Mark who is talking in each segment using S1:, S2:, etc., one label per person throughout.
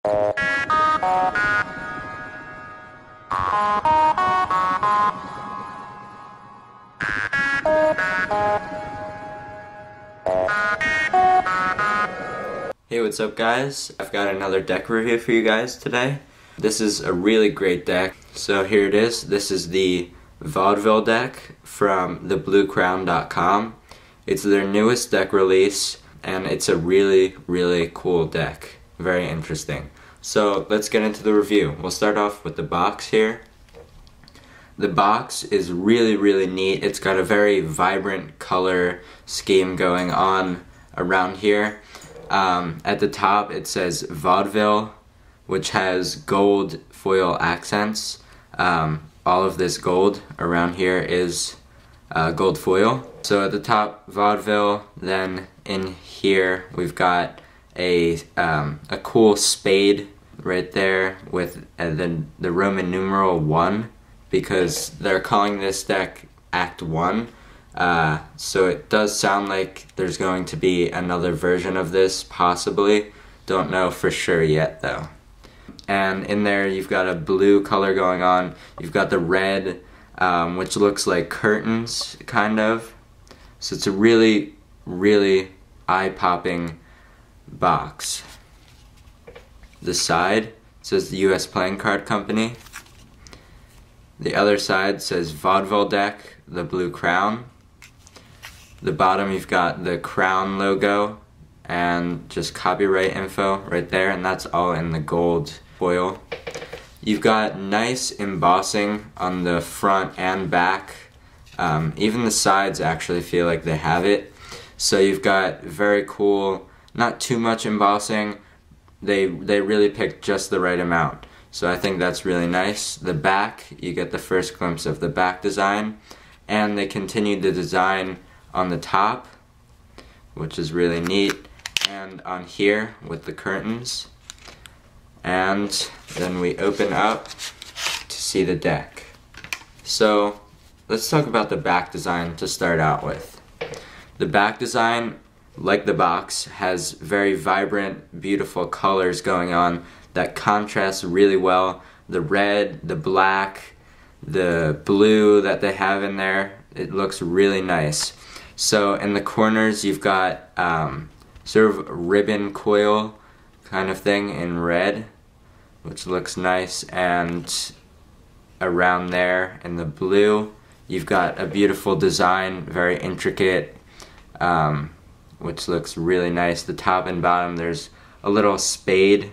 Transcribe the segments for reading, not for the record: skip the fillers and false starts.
S1: Hey, what's up guys? I've got another deck review for you guys today. This is a really great deck. So here it is. This is the Vaudeville deck from thebluecrown.com. It's their newest deck release and it's a really cool deck. Very interesting. So let's get into the review. We'll start off with the box here. The box is really neat. It's got a very vibrant color scheme going on around here. At the top it says Vaudeville, which has gold foil accents. All of this gold around here is gold foil. So at the top, Vaudeville, then in here we've got a cool spade right there with the Roman numeral 1, because they're calling this deck Act 1. So it does sound like there's going to be another version of this, possibly. Don't know for sure yet though. And in there you've got a blue color going on. You've got the red, which looks like curtains, kind of. So it's a really eye-popping box. The side says the U.S. Playing Card Company. The other side says Vaudeville Deck, the Blue Crown. The bottom you've got the crown logo and just copyright info right there, and that's all in the gold foil. You've got nice embossing on the front and back. Even the sides actually feel like they have it. So you've got very cool, not too much embossing. They really picked just the right amount. So I think that's really nice. The back, you get the first glimpse of the back design, and they continued the design on the top, which is really neat, and on here with the curtains. And then we open up to see the deck. So let's talk about the back design to start out with. The back design, like the box, has very vibrant, beautiful colors going on that contrast really well. The red, the black, the blue that they have in there, it looks really nice. So in the corners you've got sort of ribbon coil kind of thing in red, which looks nice, and around there in the blue you've got a beautiful design, very intricate, which looks really nice. The top and bottom there's a little spade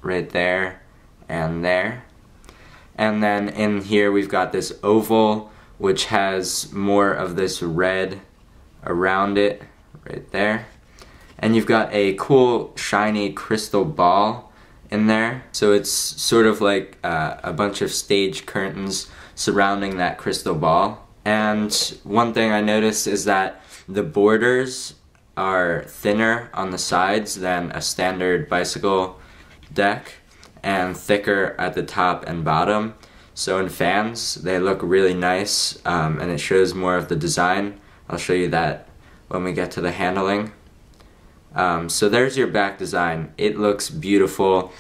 S1: right there and there. And then in here we've got this oval, which has more of this red around it right there. And you've got a cool shiny crystal ball in there. So it's sort of like a bunch of stage curtains surrounding that crystal ball. And one thing I noticed is that the borders are thinner on the sides than a standard bicycle deck, and thicker at the top and bottom. So in fans they look really nice, and it shows more of the design. I'll show you that when we get to the handling. So there's your back design. It looks beautiful.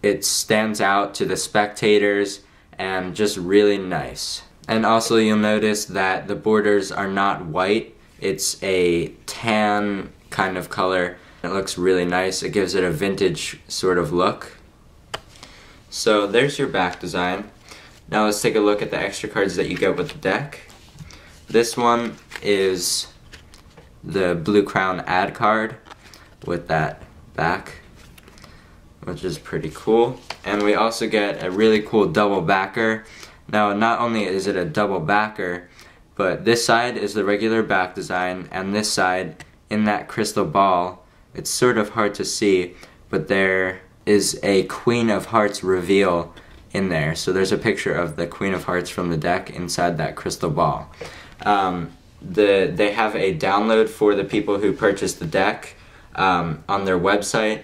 S1: It stands out to the spectators and just really nice. And also you'll notice that the borders are not white. It's a tan kind of color. It looks really nice. It gives it a vintage sort of look. So there's your back design. Now let's take a look at the extra cards that you get with the deck. This one is the Blue Crown ad card with that back, which is pretty cool. And we also get a really cool double backer. Now not only is it a double backer, but this side is the regular back design, and this side, in that crystal ball, it's sort of hard to see, but there is a Queen of Hearts reveal in there. So there's a picture of the Queen of Hearts from the deck inside that crystal ball. They have a download for the people who purchase the deck on their website,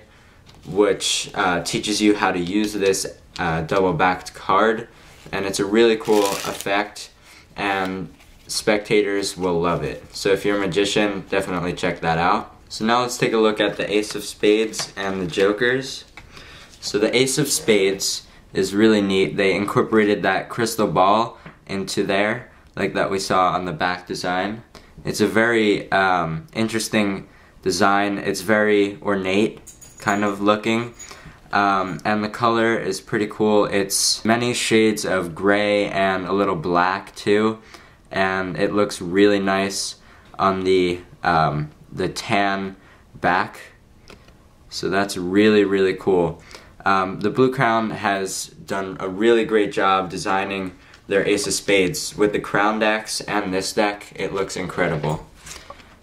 S1: which teaches you how to use this double-backed card, and it's a really cool effect, and spectators will love it. So if you're a magician, definitely check that out. So now let's take a look at the Ace of Spades and the Jokers. So the Ace of Spades is really neat. They incorporated that crystal ball into there, like that we saw on the back design. It's a very interesting design. It's very ornate kind of looking. And the color is pretty cool. It's many shades of gray and a little black too. And it looks really nice on the tan back. So that's really, really cool. The Blue Crown has done a really great job designing their Ace of Spades. With the Crown decks and this deck, it looks incredible.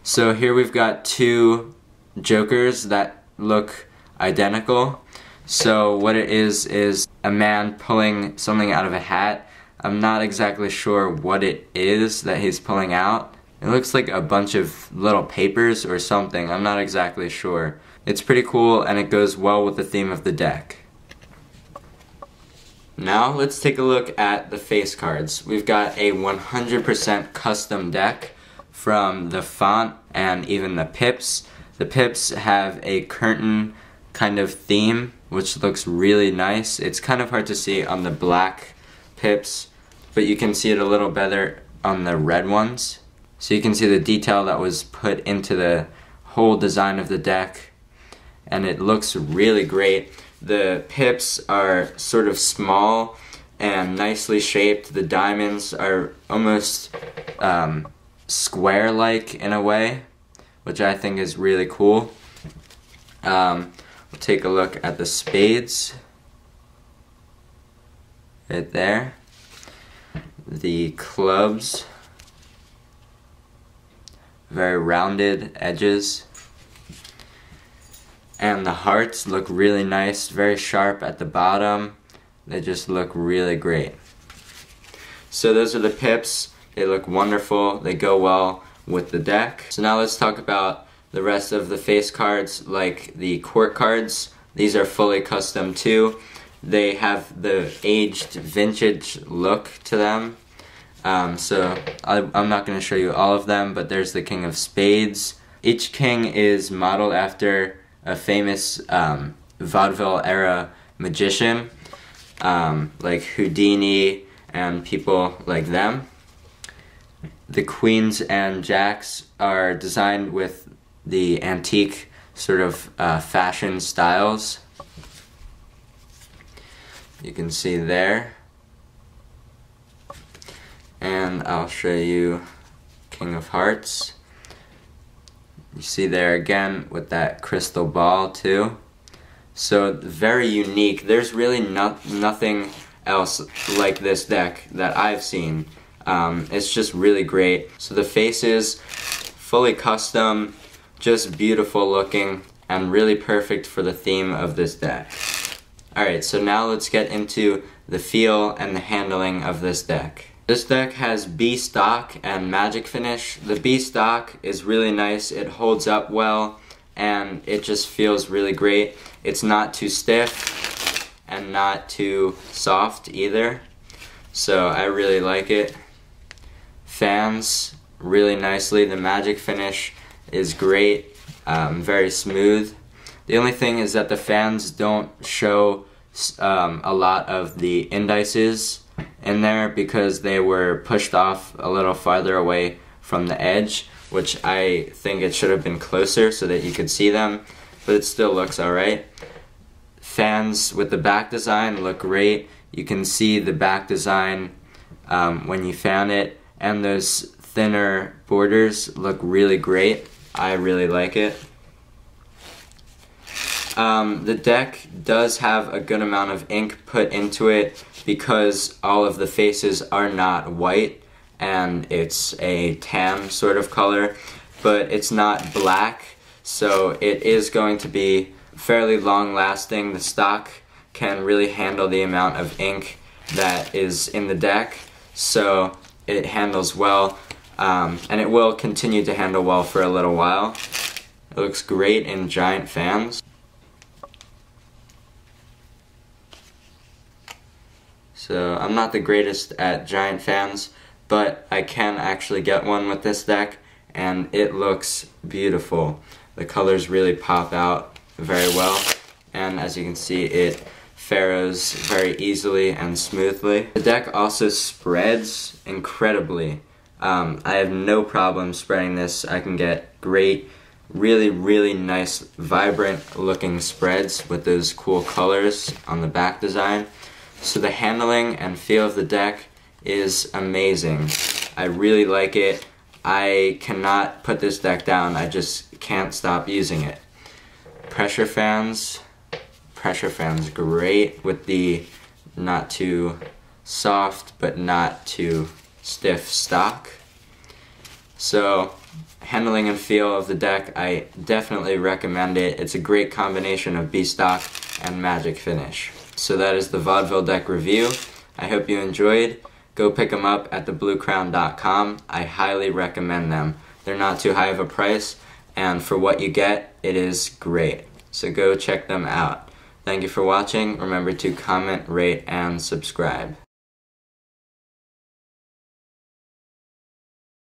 S1: So here we've got two jokers that look identical. So what it is a man pulling something out of a hat. I'm not exactly sure what it is that he's pulling out. It looks like a bunch of little papers or something. I'm not exactly sure. It's pretty cool and it goes well with the theme of the deck. Now let's take a look at the face cards. We've got a 100% custom deck from the font and even the pips. The pips have a curtain kind of theme, which looks really nice. It's kind of hard to see on the black pips, but you can see it a little better on the red ones. So you can see the detail that was put into the whole design of the deck, and it looks really great. The pips are sort of small and nicely shaped. The diamonds are almost square-like in a way, which I think is really cool. We'll take a look at the spades right there. The clubs, very rounded edges. And the hearts look really nice, very sharp at the bottom. They just look really great. So those are the pips. They look wonderful. They go well with the deck. So now let's talk about the rest of the face cards, like the court cards. These are fully custom too. They have the aged vintage look to them. So I'm not going to show you all of them, but there's the King of Spades. Each king is modeled after a famous Vaudeville era magician, like Houdini and people like them. The queens and jacks are designed with the antique sort of fashion styles. You can see there. And I'll show you King of Hearts. You see there again with that crystal ball too. So very unique. There's really nothing else like this deck that I've seen. It's just really great. So the faces, fully custom, just beautiful looking, and really perfect for the theme of this deck. Alright, so now let's get into the feel and the handling of this deck. This deck has B stock and magic finish. The B stock is really nice, it holds up well, and it just feels really great. It's not too stiff and not too soft either, so I really like it. Fans really nicely. The magic finish is great, very smooth. The only thing is that the fans don't show a lot of the indices in there because they were pushed off a little farther away from the edge, which I think it should have been closer so that you could see them, but it still looks alright. Fans with the back design look great. You can see the back design when you fan it, and those thinner borders look really great. I really like it. The deck does have a good amount of ink put into it because all of the faces are not white and it's a tan sort of color, but it's not black, so it is going to be fairly long lasting. The stock can really handle the amount of ink that is in the deck, so it handles well, and it will continue to handle well for a little while. It looks great in giant fans. So I'm not the greatest at giant fans, but I can actually get one with this deck, and it looks beautiful. The colors really pop out very well, and as you can see, it farrows very easily and smoothly. The deck also spreads incredibly. I have no problem spreading this. I can get great, really nice, vibrant looking spreads with those cool colors on the back design. So the handling and feel of the deck is amazing. I really like it. I cannot put this deck down. I just can't stop using it. Pressure fans great with the not too soft but not too stiff stock. So handling and feel of the deck, I definitely recommend it. It's a great combination of B-stock and magic finish. So that is the Vaudeville deck review. I hope you enjoyed. Go pick them up at thebluecrown.com. I highly recommend them. They're not too high of a price, and for what you get, it is great. So go check them out. Thank you for watching. Remember to comment, rate, and subscribe.